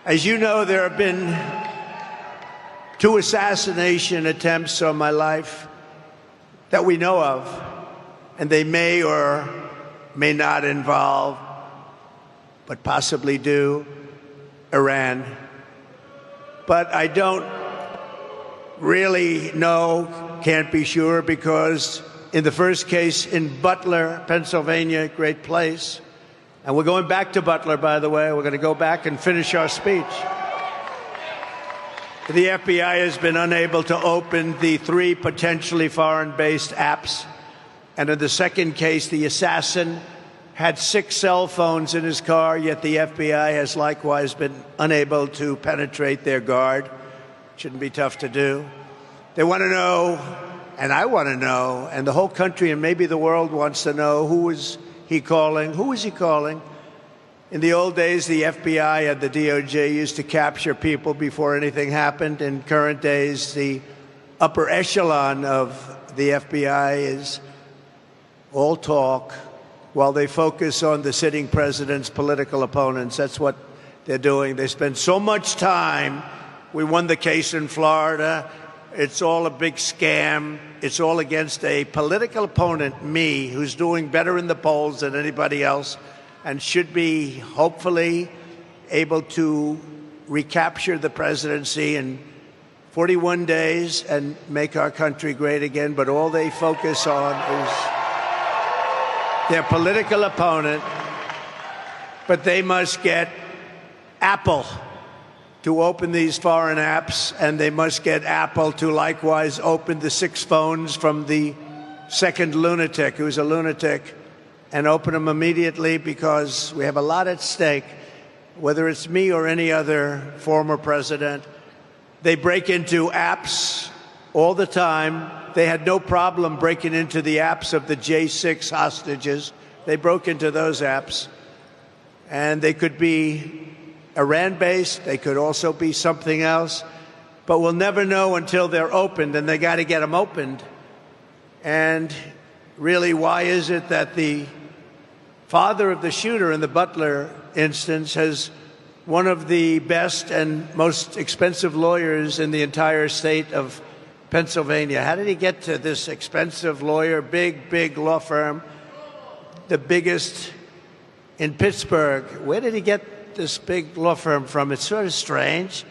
As you know, there have been 2 assassination attempts on my life that we know of, and they may or may not involve, but possibly do, Iran. But I don't really know, can't be sure, because in the first case in Butler, Pennsylvania, great place, and we're going back to Butler, by the way. We're going to go back and finish our speech. The FBI has been unable to open the 3 potentially foreign-based apps. And in the second case, the assassin had 6 cell phones in his car, yet the FBI has likewise been unable to penetrate their guard. Shouldn't be tough to do. They want to know, and I want to know, and the whole country and maybe the world wants to know, who is he calling? Who is he calling? In the old days, the FBI and the DOJ used to capture people before anything happened. In current days, the upper echelon of the FBI is all talk while they focus on the sitting president's political opponents. That's what they're doing. They spend so much time. We won the case in Florida. It's all a big scam. It's all against a political opponent, me, who's doing better in the polls than anybody else and should be hopefully able to recapture the presidency in 41 days and make our country great again. But all they focus on is their political opponent. But they must get Apple to open these foreign apps, and they must get Apple to likewise open the 6 phones from the second lunatic, who's a lunatic, and open them immediately, because we have a lot at stake, whether it's me or any other former president. They break into apps all the time. They had no problem breaking into the apps of the J6 hostages. They broke into those apps, and they could be Iran-based. They could also be something else, but we'll never know until they're opened, and they got to get them opened. And really, why is it that the father of the shooter in the Butler instance has one of the best and most expensive lawyers in the entire state of Pennsylvania? How did he get to this expensive lawyer, big law firm, the biggest in Pittsburgh? Where did he get this big law firm from? It's sort of strange.